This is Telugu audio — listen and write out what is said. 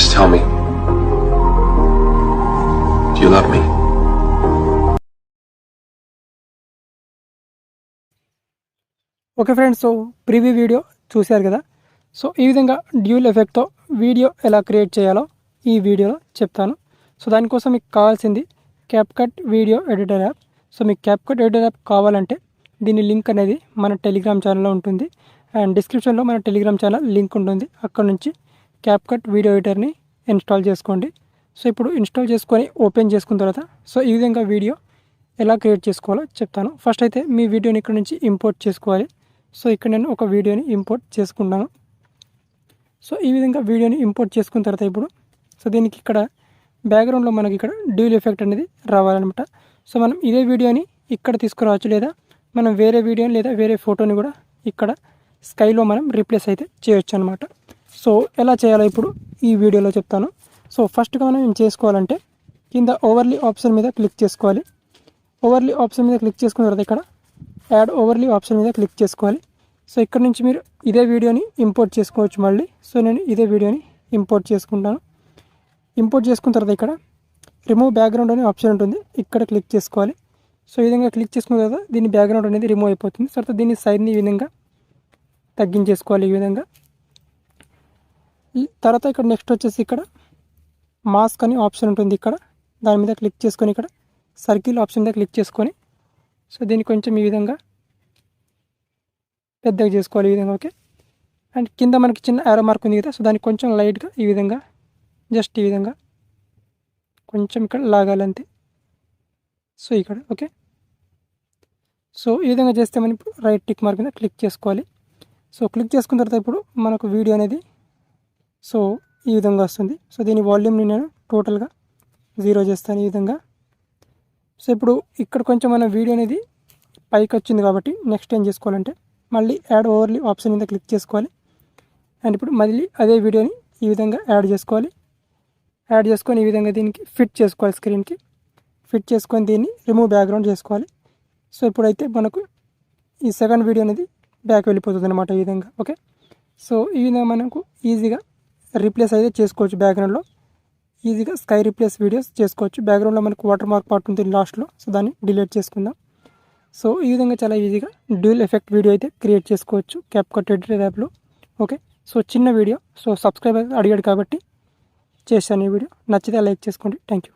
Just tell me. Do you love me? Okay friends, so preview video చూశారు కదా. సో ఈ విధంగా డ్యూల్ ఎఫెక్ట్తో వీడియో ఎలా క్రియేట్ చేయాలో ఈ వీడియోలో చెప్తాను. సో దానికోసం మీకు కావాల్సింది CapCut video editor app. So మీకు క్యాప్కట్ ఎడిటర్ యాప్ కావాలంటే దీని లింక్ అనేది మన టెలిగ్రామ్ ఛానల్లో ఉంటుంది. అండ్ డిస్క్రిప్షన్లో మన టెలిగ్రామ్ ఛానల్ లింక్ ఉంటుంది. అక్కడ నుంచి క్యాప్కట్ వీడియో ఎడిటర్ని ఇన్స్టాల్ చేసుకోండి. సో ఇప్పుడు ఇన్స్టాల్ చేసుకొని ఓపెన్ చేసుకున్న తర్వాత సో ఈ విధంగా వీడియో ఎలా క్రియేట్ చేసుకోవాలో చెప్తాను. ఫస్ట్ అయితే మీ వీడియోని ఇక్కడ నుంచి ఇంపోర్ట్ చేసుకోవాలి. సో ఇక్కడ నేను ఒక వీడియోని ఇంపోర్ట్ చేసుకుంటాను. సో ఈ విధంగా వీడియోని ఇంపోర్ట్ చేసుకున్న తర్వాత ఇప్పుడు సో దీనికి ఇక్కడ బ్యాక్గ్రౌండ్లో మనకి ఇక్కడ డ్యూల్ ఎఫెక్ట్ అనేది రావాలన్నమాట. సో మనం ఇదే వీడియోని ఇక్కడ తీసుకురావచ్చు, లేదా మనం వేరే వీడియోని లేదా వేరే ఫోటోని కూడా ఇక్కడ స్కైలో మనం రీప్లేస్ అయితే చేయొచ్చు అనమాట. సో ఎలా చేయాలో ఇప్పుడు ఈ వీడియోలో చెప్తాను. సో ఫస్ట్గా మనం ఏం చేసుకోవాలంటే కింద ఓవర్లీ ఆప్షన్ మీద క్లిక్ చేసుకోవాలి. ఓవర్లీ ఆప్షన్ మీద క్లిక్ చేసుకున్న తర్వాత ఇక్కడ యాడ్ ఓవర్లీ ఆప్షన్ మీద క్లిక్ చేసుకోవాలి. సో ఇక్కడ నుంచి మీరు ఇదే వీడియోని ఇంపోర్ట్ చేసుకోవచ్చు మళ్ళీ. సో నేను ఇదే వీడియోని ఇంపోర్ట్ చేసుకుంటాను. ఇంపోర్ట్ చేసుకున్న తర్వాత ఇక్కడ రిమూవ్ బ్యాక్గ్రౌండ్ అనే ఆప్షన్ ఉంటుంది, ఇక్కడ క్లిక్ చేసుకోవాలి. సో ఈ విధంగా క్లిక్ చేసుకున్న తర్వాత దీని బ్యాక్గ్రౌండ్ అనేది రిమూవ్ అయిపోతుంది. తర్వాత దీని సైడ్ని ఈ విధంగా తగ్గించేసుకోవాలి ఈ విధంగా. తర్వాత ఇక్కడ నెక్స్ట్ వచ్చేసి ఇక్కడ మాస్క్ అని ఆప్షన్ ఉంటుంది, ఇక్కడ దాని మీద క్లిక్ చేసుకొని ఇక్కడ సర్కిల్ ఆప్షన్ మీద క్లిక్ చేసుకొని సో దీన్ని కొంచెం ఈ విధంగా పెద్దగా చేసుకోవాలి ఈ విధంగా. ఓకే, అండ్ కింద మనకి చిన్న యారో మార్క్ ఉంది కదా, సో దానికి కొంచెం లైట్గా ఈ విధంగా జస్ట్ ఈ విధంగా కొంచెం ఇక్కడ లాగాలంతే. సో ఇక్కడ ఓకే. సో ఈ విధంగా చేస్తే మనం ఇప్పుడు రైట్ టిక్ మార్క్ మీద క్లిక్ చేసుకోవాలి. సో క్లిక్ చేసుకున్న తర్వాత ఇప్పుడు మనకు వీడియో అనేది సో ఈ విధంగా వస్తుంది. సో దీని వాల్యూమ్ని నేను టోటల్గా 0 చేస్తాను ఈ విధంగా. సో ఇప్పుడు ఇక్కడ కొంచెం మన వీడియో అనేది పైకి వచ్చింది కాబట్టి నెక్స్ట్ ఏం చేసుకోవాలంటే మళ్ళీ యాడ్ ఓవర్లీ ఆప్షన్ మీద క్లిక్ చేసుకోవాలి. అండ్ ఇప్పుడు మళ్ళీ అదే వీడియోని ఈ విధంగా యాడ్ చేసుకోవాలి. యాడ్ చేసుకొని ఈ విధంగా దీనికి ఫిట్ చేసుకోవాలి, స్క్రీన్కి ఫిట్ చేసుకొని దీన్ని రిమూవ్ బ్యాక్గ్రౌండ్ చేసుకోవాలి. సో ఇప్పుడైతే మనకు ఈ సెకండ్ వీడియో అనేది బ్యాక్ వెళ్ళిపోతుంది అనమాట ఈ విధంగా. ఓకే, సో ఈ విధంగా మనకు ఈజీగా రీప్లేస్ అయితే చేసుకోవచ్చు. బ్యాక్గ్రౌండ్లో ఈజీగా స్కై రీప్లేస్ వీడియోస్ చేసుకోవచ్చు. బ్యాక్గ్రౌండ్లో మనకు వాటర్ మార్క్ పార్ట్ ఉంటుంది లాస్ట్లో, సో దాన్ని డిలీట్ చేసుకుందాం. సో ఈ విధంగా చాలా ఈజీగా డ్యూల్ ఎఫెక్ట్ వీడియో అయితే క్రియేట్ చేసుకోవచ్చు క్యాప్కట్ ఎడిటర్ యాప్లో. ఓకే, సో చిన్న వీడియో, సో సబ్స్క్రైబర్ అడిగాడు కాబట్టి చేశాను ఈ వీడియో. నచ్చితే లైక్ చేసుకోండి. Thank you.